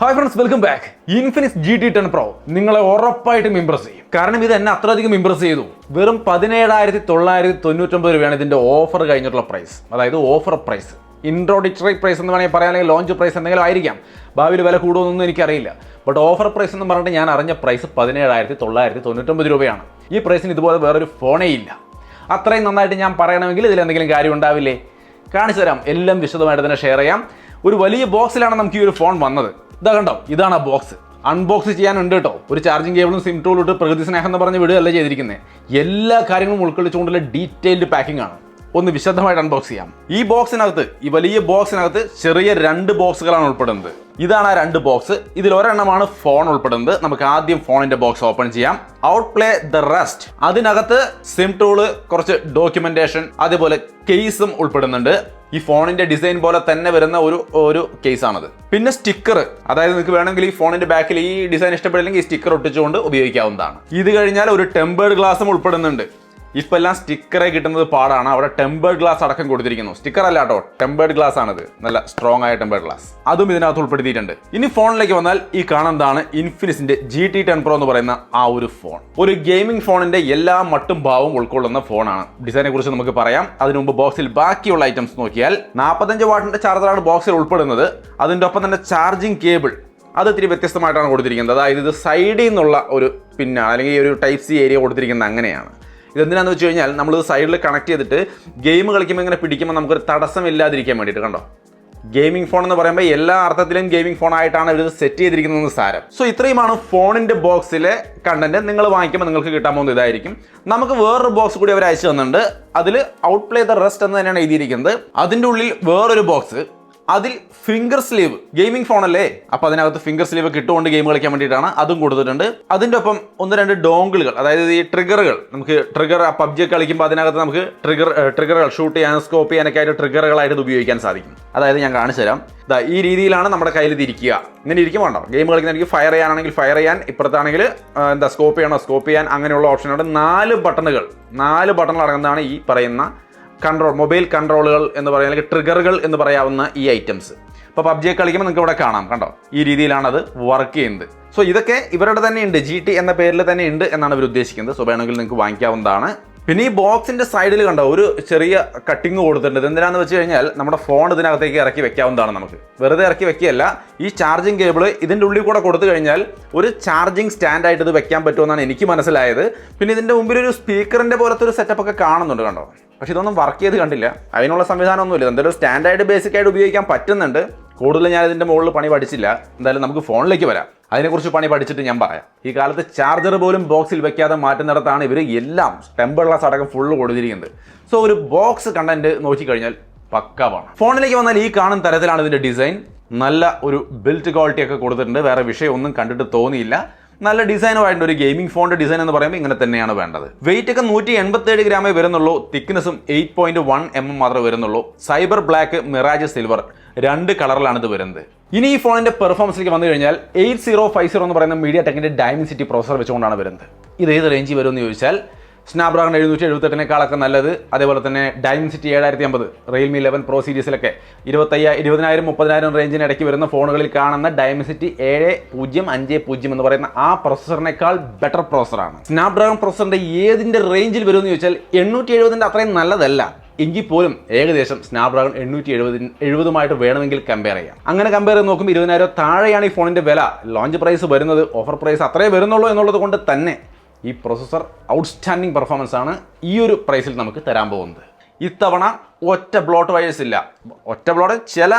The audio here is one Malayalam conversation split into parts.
Hi friends, welcome back. Infinix GT10Pro നിങ്ങളെ ഉറപ്പായിട്ടും ഇംപ്രസ് ചെയ്യും. കാരണം ഇത് എന്നെ അത്രയധികം ഇംപ്രസ് ചെയ്തു. വെറും 17,999 രൂപയാണ് ഇതിന്റെ ഓഫർ കഴിഞ്ഞിട്ടുള്ള പ്രൈസ്. അതായത് ഓഫർ പ്രൈസ്. ഇൻട്രോഡക്ടറി പ്രൈസ് എന്ന് വേണമെങ്കിൽ പറയാൻ, അല്ലെങ്കിൽ ലോഞ്ച് പ്രൈസ് എന്തെങ്കിലും ആയിരിക്കാം. ഭാവിയിൽ വില കൂടുമെന്നൊന്നും എനിക്കറിയില്ല. ബട്ട് ഓഫർ പ്രൈസ് എന്ന് പറഞ്ഞിട്ട് ഞാൻ അറിഞ്ഞ പ്രൈസ് 17,999 രൂപയാണ്. ഈ പ്രൈസിന് ഇതുപോലെ വേറൊരു ഫോണേ ഇല്ല. അത്രയും നന്നായിട്ട് ഞാൻ പറയണമെങ്കിൽ ഇതിലെന്തെങ്കിലും കാര്യം ഉണ്ടാവില്ലേ? കാണിച്ചു തരാം. എല്ലാം വിശദമായിട്ട് തന്നെ ഷെയർ ചെയ്യാം. ഒരു വലിയ ബോക്സിലാണ് നമുക്ക് ഈ ഒരു ഫോൺ വന്നത്. ഇതാ കണ്ടോ, ഇതാണ് ആ ബോക്സ്. അൺബോക്സ് ചെയ്യാനുണ്ട് കേട്ടോ. ഒരു ചാർജിങ് കേബിളും സിം ടൂളും ഇട്ട് പ്രകൃതി സ്നേഹം എന്ന് പറഞ്ഞ് വിടുകയല്ല ചെയ്തിരിക്കുന്നത്. എല്ലാ കാര്യങ്ങളും ഉൾക്കൊള്ളിച്ചുകൊണ്ടുള്ള ഡീറ്റെയിൽഡ് പാക്കിംഗ് ആണ്. ഒന്ന് വിശദമായിട്ട് അൺബോക്സ് ചെയ്യാം. ഈ ബോക്സിനകത്ത്, ഈ വലിയ ബോക്സിനകത്ത് ചെറിയ 2 ബോക്സുകളാണ് ഉൾപ്പെടുന്നത്. ഇതാണ് ആ 2 ബോക്സ്. ഇതിൽ ഒരെണ്ണമാണ് ഫോൺ ഉൾപ്പെടുന്നത്. നമുക്ക് ആദ്യം ഫോണിന്റെ ബോക്സ് ഓപ്പൺ ചെയ്യാം. ഔട്ട്പ്ലേ ദ റെസ്റ്റ്. അതിനകത്ത് സിം ടൂള്, കുറച്ച് ഡോക്യുമെന്റേഷൻ, അതേപോലെ കേസും ഉൾപ്പെടുന്നുണ്ട്. ഈ ഫോണിന്റെ ഡിസൈൻ പോലെ തന്നെ വരുന്ന ഒരു കേസാണത്. പിന്നെ സ്റ്റിക്കർ, അതായത് നിങ്ങൾക്ക് വേണമെങ്കിൽ ഈ ഫോണിന്റെ ബാക്കിൽ ഈ ഡിസൈൻ ഇഷ്ടപ്പെടില്ലെങ്കിൽ ഈ സ്റ്റിക്കർ ഒട്ടിച്ചുകൊണ്ട് ഉപയോഗിക്കാവുന്നതാണ്. ഇത് കഴിഞ്ഞാൽ ഒരു ടെമ്പേർഡ് ഗ്ലാസും ഉൾപ്പെടുന്നുണ്ട്. ഇപ്പം എല്ലാം സ്റ്റിക്കറെ കിട്ടുന്നത് പാടാണ്. അവിടെ ടെമ്പേർഡ് ഗ്ലാസ് അടക്കം കൊടുത്തിരിക്കുന്നു. സ്റ്റിക്കർ അല്ല കേട്ടോ, ടെമ്പേർഡ് ഗ്ലാസ് ആണിത്. നല്ല സ്ട്രോങ് ആയ ടെമ്പേർഡ് ഗ്ലാസ്, അതും ഇതിനകത്ത് ഉൾപ്പെടുത്തിയിട്ടുണ്ട്. ഇനി ഫോണിലേക്ക് വന്നാൽ ഈ കാണുന്നതാണ് ഇൻഫിനിക്സിന്റെ GT10 Pro എന്ന് പറയുന്ന ആ ഒരു ഫോൺ. ഒരു ഗെയിമിംഗ് ഫോണിന്റെ എല്ലാ മട്ടും ഭാവവും ഉൾക്കൊള്ളുന്ന ഫോണാണ്. ഡിസൈനെ കുറിച്ച് നമുക്ക് പറയാം. അതിനു മുമ്പ് ബോക്സിൽ ബാക്കിയുള്ള ഐറ്റംസ് നോക്കിയാൽ 45 വാട്ടിന്റെ ചാർജറാണ് ബോക്സിൽ ഉൾപ്പെടുന്നത്. അതിൻ്റെ ഒപ്പം തന്നെ ചാർജിങ് കേബിൾ അത് ഇത്തിരി വ്യത്യസ്തമായിട്ടാണ് കൊടുത്തിരിക്കുന്നത്. അതായത് ഇത് സൈഡിൽ നിന്നുള്ള ഒരു പിന്നാണ്, അല്ലെങ്കിൽ ഒരു ടൈപ്പ് സി ഏരിയ കൊടുത്തിരിക്കുന്നത് അങ്ങനെയാണ്. ഇതെന്തിനാന്ന് വെച്ച് കഴിഞ്ഞാൽ നമ്മൾ സൈഡിൽ കണക്ട് ചെയ്തിട്ട് ഗെയിം കളിക്കുമ്പോൾ ഇങ്ങനെ പിടിക്കുമ്പോൾ നമുക്കൊരു തടസ്സമില്ലാതിരിക്കാൻ വേണ്ടിയിട്ട്. കണ്ടോ, ഗെയിമിംഗ് ഫോൺ എന്ന് പറയുമ്പോൾ എല്ലാ അർത്ഥത്തിലും ഗെയിമിംഗ് ഫോൺ ആയിട്ടാണ് ഇവർ സെറ്റ് ചെയ്തിരിക്കുന്നത് സാരം. സോ ഇത്രയുമാണ് ഫോണിന്റെ ബോക്സിലെ കണ്ടന്റ്. നിങ്ങൾ വാങ്ങിക്കുമ്പോൾ നിങ്ങൾക്ക് കിട്ടാൻ പോകുന്നത് ഇതായിരിക്കും. നമുക്ക് വേറൊരു ബോക്സ് കൂടി അവർ അയച്ചു തന്നിട്ടുണ്ട്. അതിൽ ഔട്ട്പ്ലേ ദ റെസ്റ്റ് എന്ന് തന്നെയാണ് എഴുതിയിരിക്കുന്നത്. അതിൻ്റെ ഉള്ളിൽ വേറൊരു ബോക്സ്, അതിൽ ഫിംഗർ സ്ലീവ്. ഗെയിമിംഗ് ഫോണല്ലേ, അപ്പോൾ അതിനകത്ത് ഫിംഗർ സ്ലീവ് ഒക്കെ ഇട്ടുകൊണ്ട് ഗെയിം കളിക്കാൻ വേണ്ടിയിട്ടാണ്. അതും കൊടുത്തിട്ടുണ്ട്. അതിൻ്റെ ഒപ്പം 1-2 ഡോങ്കിളുകൾ, അതായത് ഈ ട്രിഗറുകൾ. നമുക്ക് ട്രിഗർ PUBG കളിക്കുമ്പോൾ അതിനകത്ത് നമുക്ക് ട്രിഗറുകൾ ഷൂട്ട് ചെയ്യാനും സ്കോപ്പ് ചെയ്യാനൊക്കെ ആയിട്ട് ട്രിഗറുകളായിട്ട് ഇത് ഉപയോഗിക്കാൻ സാധിക്കും. അതായത് ഞാൻ കാണിച്ചു തരാം. ഈ രീതിയിലാണ് നമ്മുടെ കയ്യിൽ ഇത് ഇരിക്കുക. ഇങ്ങനെ ഇരിക്കും. വേണ്ടോ, ഗെയിം കളിക്കുന്നതിന് ഫയർ ചെയ്യാനാണെങ്കിൽ ഫയർ ചെയ്യാൻ, ഇപ്പുറത്താണെങ്കിൽ സ്കോപ്പ് ചെയ്യണോ സ്കോപ്പ് ചെയ്യാൻ, അങ്ങനെയുള്ള ഓപ്ഷനുണ്ട്. 4 ബട്ടണുകൾ അടങ്ങുന്നതാണ് ഈ പറയുന്ന മൊബൈൽ കൺട്രോളുകൾ എന്ന് പറയുക, അല്ലെങ്കിൽ ട്രിഗറുകൾ എന്ന് പറയാവുന്ന ഈ ഐറ്റംസ്. ഇപ്പോൾ PUBG കളിക്കുമ്പോൾ നിങ്ങൾക്ക് ഇവിടെ കാണാം. കണ്ടോ, ഈ രീതിയിലാണ് അത് വർക്ക് ചെയ്യുന്നത്. സോ ഇതൊക്കെ ഇവരുടെ തന്നെ ഉണ്ട്, GT എന്ന പേരിൽ തന്നെ ഉണ്ട് എന്നാണ് ഇവർ ഉദ്ദേശിക്കുന്നത്. സോ വേണമെങ്കിൽ നിങ്ങൾക്ക് വാങ്ങിക്കാവുന്നതാണ്. പിന്നെ ഈ ബോക്സിന്റെ സൈഡിൽ കണ്ടോ ഒരു ചെറിയ കട്ടിങ് കൊടുത്തിട്ടുണ്ട്. എന്തിനാന്ന് വെച്ച് കഴിഞ്ഞാൽ നമ്മുടെ ഫോൺ ഇതിനകത്തേക്ക് ഇറക്കി വെക്കാവുന്നതാണ്. നമുക്ക് വെറുതെ ഇറക്കി വെക്കുകയല്ല, ഈ ചാർജിങ് കേബിൾ ഇതിൻ്റെ ഉള്ളിൽ കൂടെ കൊടുത്തു കഴിഞ്ഞാൽ ഒരു ചാർജിങ് സ്റ്റാൻഡായിട്ട് ഇത് വെക്കാൻ പറ്റുമെന്നാണ് എനിക്ക് മനസ്സിലായത്. പിന്നെ ഇതിൻ്റെ മുമ്പിൽ ഒരു സ്പീക്കറിൻ്റെ പോലത്തെ ഒരു സെറ്റപ്പ് ഒക്കെ കാണുന്നുണ്ട്. കണ്ടോ, പക്ഷെ ഇതൊന്നും വർക്ക് ചെയ്ത് കണ്ടില്ല. അതിനുള്ള സംവിധാനമൊന്നുമില്ല. എന്തായാലും സ്റ്റാൻഡായിട്ട് ബേസിക്കായിട്ട് ഉപയോഗിക്കാൻ പറ്റുന്നുണ്ട്. കൂടുതൽ ഞാൻ ഇതിൻ്റെ മുകളിൽ പണി പഠിച്ചില്ല. എന്തായാലും നമുക്ക് ഫോണിലേക്ക് വരാം. അതിനെക്കുറിച്ച് പണി പഠിച്ചിട്ട് ഞാൻ പറയാം. ഈ കാലത്ത് ചാർജർ പോലും ബോക്സിൽ വെക്കാതെ മാറ്റുന്നിടത്താണ് ഇവർ എല്ലാം ടെമ്പർ ഗ്ലാസ് അടക്കം ഫുള്ള് കൊടുത്തിരിക്കുന്നത്. സോ ഒരു ബോക്സ് കണ്ടന്റ് നോക്കിക്കഴിഞ്ഞാൽ പക്കാവാണ്. ഫോണിലേക്ക് വന്നാൽ ഈ കാണുന്ന തരത്തിലാണ് ഇതിൻ്റെ ഡിസൈൻ. നല്ല ഒരു ബിൽറ്റ് ക്വാളിറ്റി ഒക്കെ കൊടുത്തിട്ടുണ്ട്. വേറെ വിഷയമൊന്നും കണ്ടിട്ട് തോന്നിയില്ല. നല്ല ഡിസൈനുമായിട്ട് ഒരു ഗെയിമിംഗ് ഫോണിന്റെ ഡിസൈൻ എന്ന് പറയുമ്പോൾ ഇങ്ങനെ തന്നെയാണ് വേണ്ടത്. വെയിറ്റ് ഒക്കെ 187 ഗ്രാമേ വരുന്നുള്ളൂ. തിക്നെസ്സും 8.1 mm മാത്രമേ വരുന്നുള്ളൂ. സൈബർ ബ്ലാക്ക്, മിറാജ് സിൽവർ 2 കളറിലാണ് ഇത് വരുന്നത്. ഇനി ഈ ഫോണിന്റെ പെർഫോമൻസിലേക്ക് വന്നു കഴിഞ്ഞാൽ 8050 എന്ന് പറയുന്ന MediaTekന്റെ Dimensity പ്രോസസർ വെച്ചുകൊണ്ടാണ് വരുന്നത്. ഇത് ഏത് റേഞ്ചിൽ വരുമെന്ന് ചോദിച്ചാൽ സ്നാപ്ഡ്രാഗൺ 778 നല്ലത്. അതേപോലെ തന്നെ Dimensity 7050, Realme 11 Pro സീരീസിലൊക്കെ 20,000-30,000 റേഞ്ചിനിടയ്ക്ക് വരുന്ന ഫോണുകളിൽ കാണുന്ന Dimensity 7050 എന്ന് പറയുന്ന ആ പ്രോസസറിനേക്കാൾ ബെറ്റർ പ്രോസസറാണ്. സ്നാപ്ഡ്രാഗൺ പ്രോസസറിന്റെ ഏതിന്റെ റേഞ്ചിൽ വരുമെന്ന് ചോദിച്ചാൽ 870ന്റെ അത്രയും നല്ലതല്ല എങ്കിൽ പോലും ഏകദേശം സ്നാപ്ഡ്രാഗൺ 870 വേണമെങ്കിൽ കമ്പയർ ചെയ്യാം. അങ്ങനെ കമ്പയർ ചെയ്ത് നോക്കുമ്പോൾ 20,000 താഴെയാണ് ഈ ഫോണിന്റെ വില. ലോഞ്ച് പ്രൈസ് വരുന്നത്, ഓഫർ പ്രൈസ് അത്രേ വരുന്നുള്ളൂ എന്നുള്ളത് കൊണ്ട് തന്നെ ഈ പ്രോസസ്സർ ഔട്ട്സ്റ്റാൻഡിങ് പെർഫോമൻസ് ആണ് ഈ ഒരു പ്രൈസിൽ നമുക്ക് തരാൻ പോകുന്നത്. ഇത്തവണ ഒറ്റ ബ്ലോട്ട് വയേഴ്സ് ഇല്ല. ഒറ്റ ബ്ലോട്ട് ചില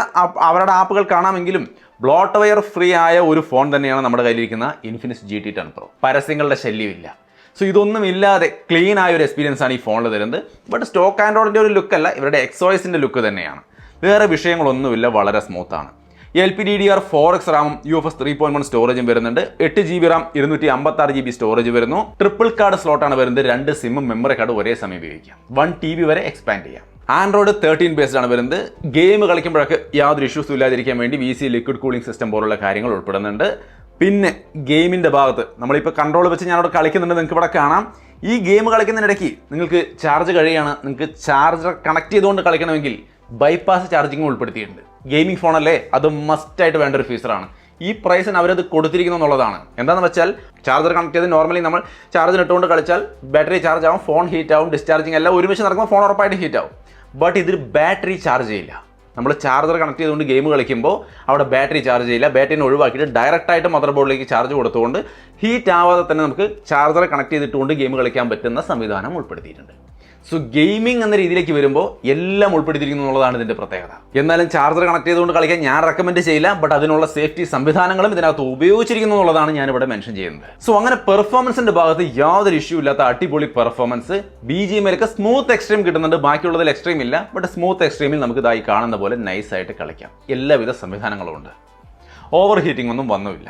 അവരുടെ ആപ്പുകൾ കാണാമെങ്കിലും ബ്ലോട്ട് വയർ ഫ്രീ ആയ ഒരു ഫോൺ തന്നെയാണ് നമ്മുടെ കയ്യിലിരിക്കുന്ന Infinix GT10 Pro. പരസ്യങ്ങളുടെ ശല്യമില്ല. സോ ഇതൊന്നും ഇല്ലാതെ ക്ലീൻ ആയ ഒരു എക്സ്പീരിയൻസ് ആണ് ഈ ഫോണിൽ തരുന്നത്. ബട്ട് സ്റ്റോക്ക് ആൻഡ്രോയിഡിൻ്റെ ഒരു ലുക്കല്ല, ഇവരുടെ XOSന്റെ ലുക്ക് തന്നെയാണ്. വേറെ വിഷയങ്ങളൊന്നുമില്ല, വളരെ സ്മൂത്താണ്. LPDDR4X റാമും UFS 3.1 സ്റ്റോറേജും വരുന്നുണ്ട്. 8 GB റാം, 256 GB സ്റ്റോറേജ് വരുന്നു. ട്രിപ്പിൾ കാർഡ് സ്ലോട്ടാണ് വരുന്നത്. 2 സിമ്മും മെമ്മറി കാർഡ് ഒരേ സമയം ഉപയോഗിക്കാം. 1 TB വരെ എക്സ്പാൻഡ് ചെയ്യാം. ആൻഡ്രോയിഡ് 13 ബേസ്ഡ് ആണ് വരുന്നത്. ഗെയിം കളിക്കുമ്പോഴൊക്കെ യാതൊരു ഇഷ്യൂസും ഇല്ലാതിരിക്കാൻ വേണ്ടി VC ലിക്വിഡ് കൂളിംഗ് സിസ്റ്റം പോലുള്ള കാര്യങ്ങൾ ഉൾപ്പെടുന്നുണ്ട്. പിന്നെ ഗെയിമിൻ്റെ ഭാഗത്ത് നമ്മളിപ്പോൾ കൺട്രോൾ വെച്ച് ഞാനവിടെ കളിക്കുന്നുണ്ട്, നിങ്ങൾക്ക് ഇവിടെ കാണാം. ഈ ഗെയിം കളിക്കുന്നതിനിടയ്ക്ക് നിങ്ങൾക്ക് ചാർജ് കഴിയാണ്, നിങ്ങൾക്ക് ചാർജർ കണക്ട് ചെയ്തുകൊണ്ട് കളിക്കണമെങ്കിൽ ബൈപ്പാസ് ചാർജിങ് ഉൾപ്പെടുത്തിയിട്ടുണ്ട്. ഗെയിമിംഗ് ഫോണല്ലേ, അത് മസ്റ്റായിട്ട് വേണ്ട ഒരു ഫീച്ചറാണ്. ഈ പ്രൈസിന് അവരത് കൊടുത്തിരിക്കുന്നു എന്നുള്ളതാണ്. എന്താണെന്ന് വെച്ചാൽ ചാർജർ കണക്ട് ചെയ്ത് നോർമലി നമ്മൾ ചാർജിന് ഇട്ടുകൊണ്ട് കളിച്ചാൽ ബാറ്ററി ചാർജ് ആവും, ഫോൺ ഹീറ്റ് ആവും, ഡിസ്ചാർജിങ് എല്ലാം ഒരുമിച്ച് നടക്കുമ്പോൾ ഫോൺ ഉറപ്പായിട്ട് ഹീറ്റ് ആവും. ബട്ട് ഇതിൽ ബാറ്ററി ചാർജ് ചെയ്യില്ല. നമ്മൾ ചാർജർ കണക്ട് ചെയ്തുകൊണ്ട് ഗെയിം കളിക്കുമ്പോൾ അവിടെ ബാറ്ററി ചാർജ് ചെയ്യില്ല. ബാറ്ററിനെ ഒഴിവാക്കിയിട്ട് ഡയറക്റ്റായിട്ട് മദർ ബോർഡിലേക്ക് ചാർജ് കൊടുത്തുകൊണ്ട് ഹീറ്റ് ആവാതെ തന്നെ നമുക്ക് ചാർജർ കണക്ട് ചെയ്തിട്ടുകൊണ്ട് ഗെയിം കളിക്കാൻ പറ്റുന്ന സംവിധാനം ഉൾപ്പെടുത്തിയിട്ടുണ്ട്. സോ ഗെയിമിംഗ് എന്ന രീതിയിലേക്ക് വരുമ്പോൾ എല്ലാം ഉൾപ്പെടുത്തിയിരിക്കുന്നു എന്നുള്ളതാണ് ഇതിൻ്റെ പ്രത്യേകത. എന്നാലും ചാർജർ കണക്ട് ചെയ്തുകൊണ്ട് കളിക്കാൻ ഞാൻ റെക്കമെൻഡ് ചെയ്യില്ല. ബട്ട് അതിനുള്ള സേഫ്റ്റി സംവിധാനങ്ങളും ഇതിനകത്ത് ഉപയോഗിച്ചിരിക്കുന്നു എന്നുള്ളതാണ് ഞാനിവിടെ മെൻഷൻ ചെയ്യുന്നത്. സോ അങ്ങനെ പെർഫോമൻസിന്റെ ഭാഗത്ത് യാതൊരു ഇഷ്യൂ ഇല്ലാത്ത അടിപൊളി പെർഫോമൻസ്. BGMയിലൊക്കെ സ്മൂത്ത് എക്സ്ട്രീം കിട്ടുന്നുണ്ട്, ബാക്കിയുള്ളതിൽ എക്സ്ട്രീം ഇല്ല. ബട്ട് സ്മൂത്ത് എക്സ്ട്രീമിൽ നമുക്ക് ഇതായി കാണുന്ന പോലെ നൈസായിട്ട് കളിക്കാം. എല്ലാവിധ സംവിധാനങ്ങളും ഉണ്ട്. ഓവർ ഹീറ്റിംഗ് ഒന്നും വന്നുമില്ല.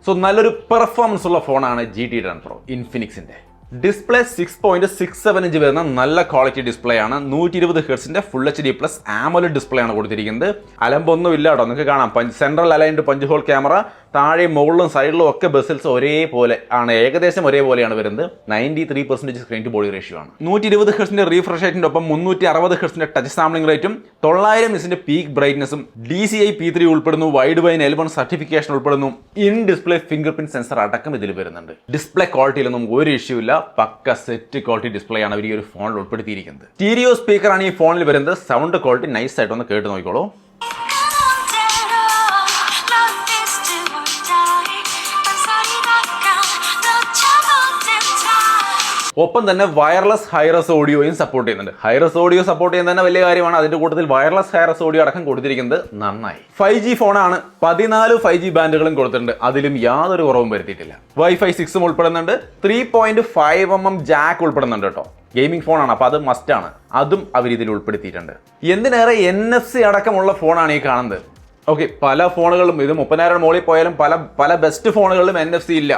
സോ നല്ലൊരു പെർഫോമൻസ് ഉള്ള ഫോണാണ് GT10 Pro ഇൻഫിനിക്സിന്റെ. ഡിസ്പ്ലേ 6.67 ഇഞ്ച് വരുന്ന നല്ല ക്വാളിറ്റി ഡിസ്പ്ലേ ആണ്. 120 ഹെർട്സിന്റെ full HD plus AMOLED display ആണ് കൊടുത്തിരിക്കുന്നത്. അലമ്പൊന്നും ഇല്ല കേട്ടോ. നിങ്ങൾക്ക് കാണാം central aligned punch hole camera, താഴെ മുകളിലും സൈഡിലും ഒക്കെ ബെസിൽസ് ഒരേപോലെ ആണ്, ഏകദേശം ഒരേപോലെയാണ് വരുന്നത്. 93% സ്ക്രീൻ ടു ബോഡി റേഷ്യോ ആണ്. 120 ഹെർട്സിന്റെ റീഫ്രഷ് റേറ്റിന്റെ ഒപ്പം 360 ഹെർട്സിന്റെ ടച്ച് സാമ്പിളിംഗ് റേറ്റും 900 നിറ്റ്സിന്റെ പീക്ക് ബ്രൈറ്റ്നസും DCI P3 ഉൾപ്പെടുന്നു. വൈഡ് വൈൻ L1 സർട്ടിഫിക്കേഷൻ ഉൾപ്പെടുന്നു. In display finger print sensor അടക്കം ഇതിൽ വരുന്നുണ്ട്. ഡിസ്പ്ലേ ക്വാളിറ്റിയിലൊന്നും ഒരു ഇഷ്യൂ ഇല്ല. പക്ക സെറ്റ് ക്വാളിറ്റി ഡിസ്പ്ലേ ആണ് അവർ ഈ ഒരു ഫോണിൽ ഉൾപ്പെടുത്തിയിരിക്കുന്നത്. സ്റ്റീരിയോ സ്പീക്കർ ആണ് ഈ ഫോണിൽ വരുന്നത്. സൗണ്ട് ക്വാളിറ്റി നൈസ് ആയിട്ട് ഒന്ന് കേട്ട് നോക്കിക്കോളൂ. ഒപ്പം തന്നെ വയർലെസ് ഹൈറസ് ഓഡിയോയും സപ്പോർട്ട് ചെയ്യുന്നുണ്ട്. ഹൈറസ് ഓഡിയോ സപ്പോർട്ട് ചെയ്യുന്നത് തന്നെ വലിയ കാര്യമാണ്. അതിന്റെ കൂട്ടത്തിൽ വയർലെസ് ഹൈറസ് ഓഡിയോ അടക്കം കൊടുത്തിരിക്കുന്നത് നന്നായി. 5G ഫോണാണ്. 14 5G ബാൻഡുകളും കൊടുത്തിട്ടുണ്ട്. അതിലും യാതൊരു കുറവും വരുത്തിയിട്ടില്ല. Wi-Fi 6 ഉൾപ്പെടുന്നുണ്ട്. 3.5mm ജാക്ക് ഉൾപ്പെടുന്നുണ്ട് കേട്ടോ. ഗെയിമിംഗ് ഫോണാണ്, അപ്പോൾ അത് മസ്റ്റാണ്. അതും അവർ ഇതിൽ ഉൾപ്പെടുത്തിയിട്ടുണ്ട്. എന്തിനേറെ NFC അടക്കമുള്ള ഫോണാണ് ഈ കാണുന്നത്. ഓക്കെ, പല ഫോണുകളിലും ഇത് 30,000 മുകളിൽ പോയാലും പല ബെസ്റ്റ് ഫോണുകളിലും NFC ഇല്ല.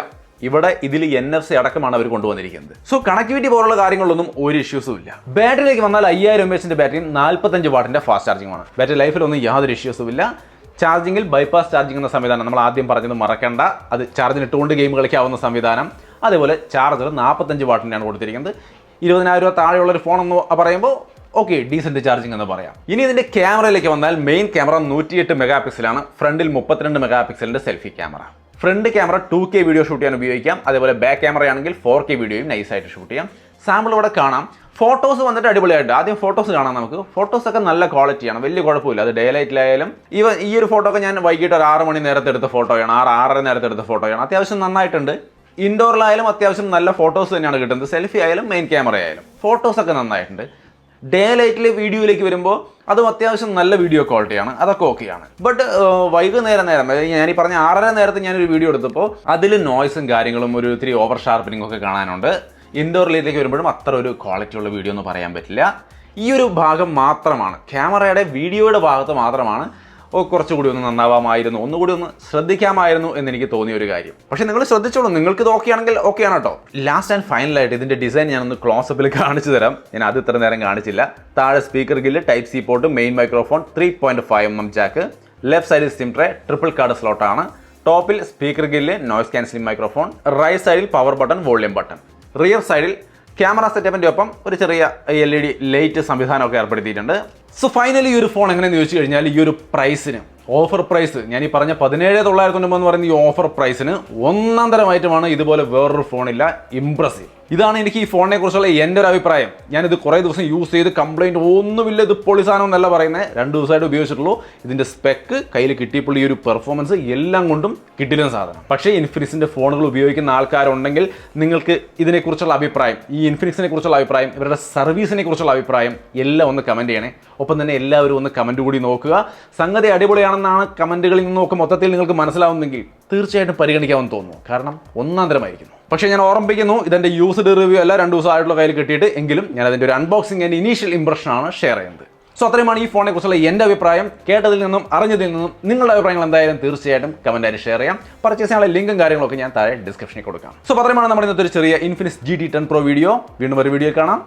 ഇവിടെ ഇതിൽ NFC അടക്കമാണ് അവർ കൊണ്ടുവന്നിരിക്കുന്നത്. സോ കണക്ടിവിറ്റി പോലുള്ള കാര്യങ്ങളൊന്നും ഒരു ഇഷ്യൂസും ഇല്ല. ബാറ്ററിയിലേക്ക് വന്നാൽ 5000 mAh ബാറ്ററിയും 45 വാട്ടിന്റെ ഫാസ്റ്റ് ചാർജിങ്ങുമാണ്. ബാറ്ററി ലൈഫിലൊന്നും യാതൊരു ഇഷ്യൂസും ഇല്ല. ചാർജിങ്ങിൽ ബൈപ്പാസ് ചാർജിംഗ് എന്ന സംവിധാനം നമ്മൾ ആദ്യം പറഞ്ഞത് മറക്കണ്ട. അത് ചാർജിന് ഇട്ടുകൊണ്ട് ഗെയിം കളിക്കാവുന്ന സംവിധാനം. അതേപോലെ ചാർജർ 45 വാട്ടിൻ്റെയാണ് കൊടുത്തിരിക്കുന്നത്. 20,000 രൂപ താഴെയുള്ളൊരു ഫോൺ എന്ന് പറയുമ്പോൾ ഓക്കെ, ഡീസെന്റ് ചാർജിങ് എന്ന് പറയാം. ഇനി ഇതിന്റെ ക്യാമറയിലേക്ക് വന്നാൽ മെയിൻ ക്യാമറ 108 മെഗാ പിക്സലാണ്. ഫ്രണ്ടിൽ 32 മെഗാ പിക്സലിന്റെ selfie camera. Front camera 2K video shoot ചെയ്യാൻ ഉപയോഗിക്കാം. അതേപോലെ ബാക്ക് ക്യാമറ ആണെങ്കിൽ 4K വീഡിയോയും നൈസായിട്ട് ഷൂട്ട് ചെയ്യാം. സാമ്പിൾ ഇവിടെ കാണാം. ഫോട്ടോസ് വന്നിട്ട് അടിപൊളിയായിട്ട്. ആദ്യം ഫോട്ടോസ് കാണാം നമുക്ക്. ഫോട്ടോസ് ഒക്കെ നല്ല ക്വാളിറ്റിയാണ്, വലിയ കുഴപ്പമില്ല. അത് ഡേ ലൈറ്റിലായാലും ഈ ഒരു ഫോട്ടോ ഒക്കെ ഞാൻ വൈകിട്ട് ഒരു 6 മണി നേരത്തെ എടുത്ത ഫോട്ടോയാണ്, 6:30 നേരത്തെ എടുത്ത ഫോട്ടോയാണ്. അത്യാവശ്യം നന്നായിട്ടുണ്ട്. ഇൻഡോറിലായാലും അത്യാവശ്യം നല്ല ഫോട്ടോസ് തന്നെയാണ് കിട്ടുന്നത്. സെൽഫി ആയാലും മെയിൻ ക്യാമറ ആയാലും ഫോട്ടോസ് ഒക്കെ നന്നായിട്ടുണ്ട്. ഡേ ലൈറ്റിലെ വീഡിയോയിലേക്ക് വരുമ്പോൾ അതും അത്യാവശ്യം നല്ല വീഡിയോ ക്വാളിറ്റിയാണ്. അതൊക്കെ ഓക്കെയാണ്. ബട്ട് വൈകുന്നേരം ഞാൻ ഈ പറഞ്ഞ 6:30 നേരത്തെ ഞാനൊരു വീഡിയോ എടുത്തപ്പോൾ അതിൽ നോയ്സും കാര്യങ്ങളും ഒരു ഇത്തിരി ഓവർ ഷാർപ്പനിങ് ഒക്കെ കാണാനുണ്ട്. ഇൻഡോർ ലൈറ്റിലേക്ക് വരുമ്പോഴും അത്ര ഒരു ക്വാളിറ്റി ഉള്ള വീഡിയോ എന്ന് പറയാൻ പറ്റില്ല. ഈ ഒരു ഭാഗം മാത്രമാണ്, ക്യാമറയുടെ വീഡിയോയുടെ ഭാഗത്ത് മാത്രമാണ് കുറച്ചുകൂടി ഒന്ന് നന്നാവാമായിരുന്നു, ഒന്നുകൂടി ഒന്ന് ശ്രദ്ധിക്കാമായിരുന്നു എന്ന് എനിക്ക് തോന്നിയ ഒരു കാര്യം. പക്ഷെ നിങ്ങൾ ശ്രദ്ധിച്ചോളൂ, നിങ്ങൾക്ക് ഇത് ഓക്കെ ആണെങ്കിൽ ഓക്കെയാണ് കേട്ടോ. ലാസ്റ്റ് ആൻഡ് ഫൈനലായിട്ട് ഇതിന്റെ ഡിസൈൻ ഞാനൊന്ന് ക്ലോസപ്പിൽ കാണിച്ചു തരാം. ഞാൻ അത് ഇത്ര നേരം കാണിച്ചില്ല. താഴെ speaker grill, type C port, main microphone, 3.5mm jack, left സൈഡിൽ സിം ട്രേ, ട്രിപ്പിൾ കാർഡ് സ്ലോട്ടാണ്. ടോപ്പിൽ speaker grill, noise cancelling microphone, right സൈഡിൽ power button, volume button, rear സൈഡിൽ ക്യാമറ സെറ്റപ്പിന്റെ ഒപ്പം ഒരു ചെറിയ LED ലൈറ്റ് സംവിധാനമൊക്കെ ഏർപ്പെടുത്തിയിട്ടുണ്ട്. സോ ഫൈനലി ഈ ഒരു ഫോൺ എങ്ങനെയെന്ന് ചോദിച്ചു കഴിഞ്ഞാൽ, ഈ ഒരു പ്രൈസിന് ഓഫർ പ്രൈസ് ഞാൻ ഈ പറഞ്ഞ 17,999 എന്ന് പറയുന്ന ഈ ഓഫർ പ്രൈസിന് ഒന്നാം തരമായിട്ടുമാണ്. ഇതുപോലെ വേറൊരു ഫോണില്ല. ഇംപ്രസീവ്. ഇതാണ് എനിക്ക് ഈ ഫോണിനെ കുറിച്ചുള്ള എൻ്റെ ഒരു അഭിപ്രായം. ഞാനിത് കുറേ ദിവസം യൂസ് ചെയ്ത് കംപ്ലൈൻറ്റ് ഒന്നുമില്ല, ഇത് പൊളി സാധനം എന്നല്ല പറയുന്നത്. 2 ദിവസമായിട്ട് ഉപയോഗിച്ചിട്ടുള്ളൂ. ഇതിൻ്റെ സ്പെക്ക് കയ്യിൽ കിട്ടിയപ്പോൾ ഈ ഒരു പെർഫോമൻസ് എല്ലാം കൊണ്ടും കിട്ടില്ല സാധനം. പക്ഷേ ഇൻഫിനിക്സിൻ്റെ ഫോണുകൾ ഉപയോഗിക്കുന്ന ആൾക്കാരുണ്ടെങ്കിൽ നിങ്ങൾക്ക് ഇതിനെക്കുറിച്ചുള്ള അഭിപ്രായം, ഈ ഇൻഫിനിക്സിനെ കുറിച്ചുള്ള അഭിപ്രായം, ഇവരുടെ സർവീസിനെ കുറിച്ചുള്ള അഭിപ്രായം എല്ലാം ഒന്ന് കമൻറ്റ് ചെയ്യണേ. ഒപ്പം തന്നെ എല്ലാവരും ഒന്ന് കമൻറ്റ് കൂടി നോക്കുക. സംഗതി അടിപൊളിയാണെന്നാണ് കമൻറ്റുകളിൽ നിന്നൊക്കെ മൊത്തത്തിൽ നിങ്ങൾക്ക് മനസ്സിലാവുന്നെങ്കിൽ തീർച്ചയായിട്ടും പരിഗണിക്കാമെന്ന് തോന്നുന്നു. കാരണം ഒന്നാം തരമായിരിക്കുന്നു. പക്ഷേ ഞാൻ ഓർമ്മിപ്പിക്കുന്നു, ഇതെൻ്റെ യൂസ്ഡ് റിവ്യൂ അല്ല, 2 ദിവസമായിട്ടുള്ള കയ്യിൽ കിട്ടിയിട്ട്. എങ്കിലും ഞാൻ അതിൻ്റെ ഒരു അൺബോക്സിംഗ് ആൻഡ് ഇനീഷ്യൽ ഇംപ്രഷനാണ് ഷെയർ ചെയ്യുന്നത്. സോ അത്രയുമാണ് ഈ ഫോണിനെ കുറിച്ചുള്ള എൻ്റെ അഭിപ്രായം. കേട്ടതിൽ നിന്നും അറിഞ്ഞതിൽ നിന്നും നിങ്ങളുടെ അഭിപ്രായങ്ങൾ എന്തായാലും തീർച്ചയായിട്ടും കമൻറ്റായിട്ട് ഷെയർ ചെയ്യാം. പർച്ചേസ് ചെയ്യാനുള്ള ലിങ്കും കാര്യങ്ങളൊക്കെ ഞാൻ താഴെ ഡിസ്ക്രിപ്ഷനിൽ കൊടുക്കാം. സോ അത്രയുമാണ് നമ്മുടെ ഇന്നത്തെ ഒരു ചെറിയ ഇൻഫിനിക്സ് GT10 Pro വീഡിയോ. വീണ്ടും ഒരു വീഡിയോ കാണാം.